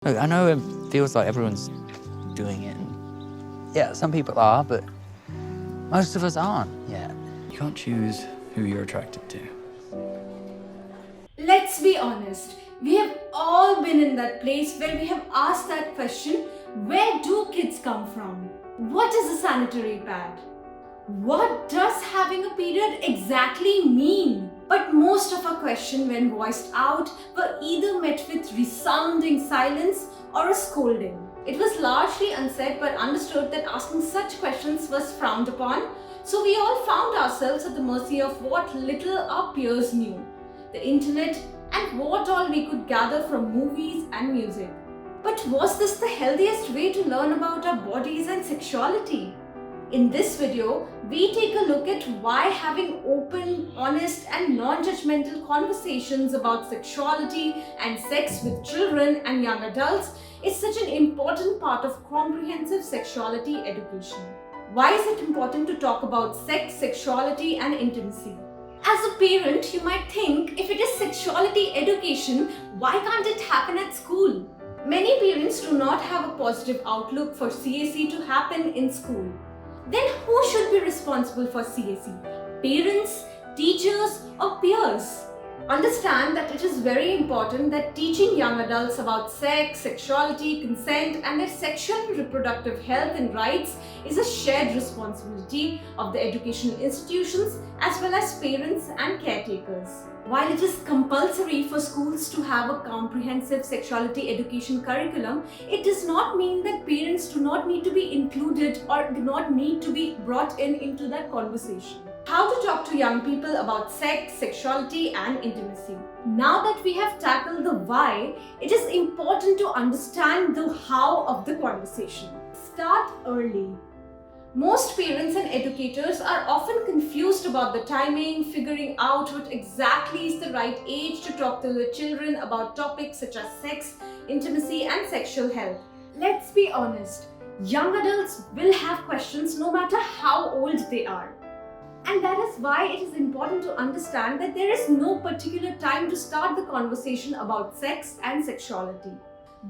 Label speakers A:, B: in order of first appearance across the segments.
A: Look, I know it feels like everyone's doing it. Yeah, some people are, but most of us aren't yet.
B: You can't choose who you're attracted to.
C: Let's be honest, we have all been in that place where we have asked that question, where do kids come from? What is a sanitary pad? What does having a period exactly mean? But most of our questions, when voiced out, were either met with resounding silence or a scolding. It was largely unsaid but understood that asking such questions was frowned upon, so we all found ourselves at the mercy of what little our peers knew, the internet, and what all we could gather from movies and music. But was this the healthiest way to learn about our bodies and sexuality? In this video, we take a look at why having open, honest and non-judgmental conversations about sexuality and sex with children and young adults is such an important part of comprehensive sexuality education. Why is it important to talk about sex, sexuality and intimacy? As a parent, you might think, if it is sexuality education, why can't it happen at school? Many parents do not have a positive outlook for CSE to happen in school. Then who should be responsible for CSE? Parents, teachers or peers? Understand that it is very important that teaching young adults about sex, sexuality, consent and their sexual and reproductive health and rights is a shared responsibility of the educational institutions as well as parents and caretakers. While it is compulsory for schools to have a comprehensive sexuality education curriculum, it does not mean that parents do not need to be included or do not need to be brought into that conversation. How to talk to young people about sex, sexuality and intimacy. Now that we have tackled the why, it is important to understand the how of the conversation. Start early. Most parents and educators are often confused about the timing, figuring out what exactly is the right age to talk to their children about topics such as sex, intimacy and sexual health. Let's be honest, young adults will have questions no matter how old they are. And that is why it is important to understand that there is no particular time to start the conversation about sex and sexuality.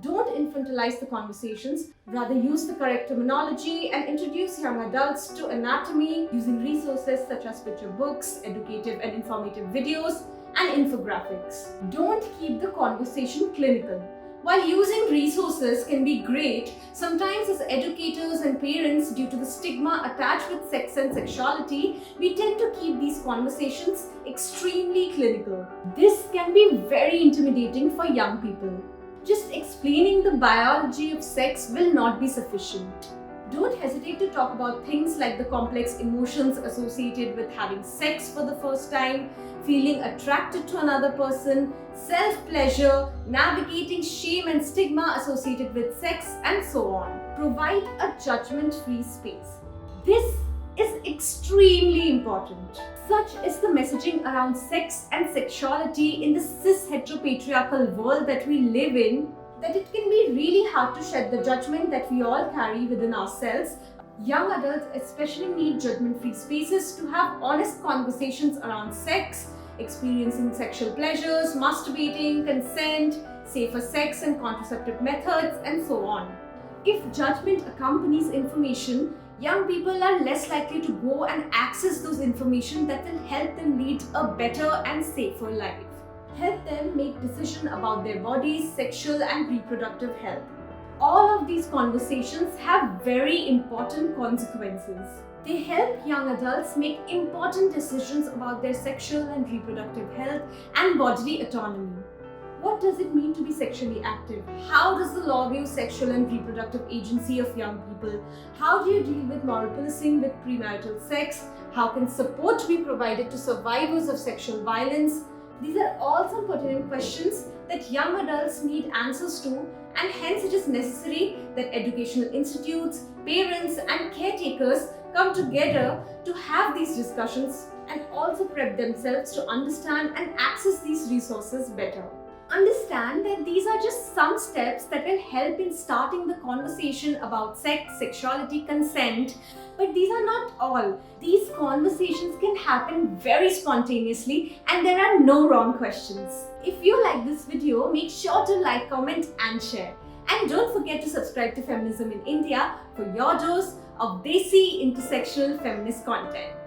C: Don't infantilize the conversations, rather use the correct terminology and introduce young adults to anatomy using resources such as picture books, educative and informative videos, and infographics. Don't keep the conversation clinical. While using resources can be great, sometimes as educators and parents, due to the stigma attached with sex and sexuality, we tend to keep these conversations extremely clinical. This can be very intimidating for young people. Just explaining the biology of sex will not be sufficient. Don't hesitate to talk about things like the complex emotions associated with having sex for the first time, feeling attracted to another person, self-pleasure, navigating shame and stigma associated with sex, and so on. Provide a judgment-free space. This is extremely important. Such is the messaging around sex and sexuality in the cis-heteropatriarchal world that we live in, that it can be really hard to shed the judgment that we all carry within ourselves. Young adults especially need judgment-free spaces to have honest conversations around sex, experiencing sexual pleasures, masturbating, consent, safer sex and contraceptive methods, and so on. If judgment accompanies information, young people are less likely to go and access those information that will help them lead a better and safer life. Help them make decisions about their bodies, sexual and reproductive health. All of these conversations have very important consequences. They help young adults make important decisions about their sexual and reproductive health and bodily autonomy. What does it mean to be sexually active? How does the law view sexual and reproductive agency of young people? How do you deal with moral policing with premarital sex? How can support be provided to survivors of sexual violence? These are all some pertinent questions that young adults need answers to, and hence it is necessary that educational institutes, parents and caretakers come together to have these discussions and also prep themselves to understand and access these resources better. Understand that these are just some steps that will help in starting the conversation about sex, sexuality, consent, but these are not all. These conversations can happen very spontaneously and there are no wrong questions. If you like this video, make sure to like, comment and share. And don't forget to subscribe to Feminism in India for your dose of desi intersectional feminist content.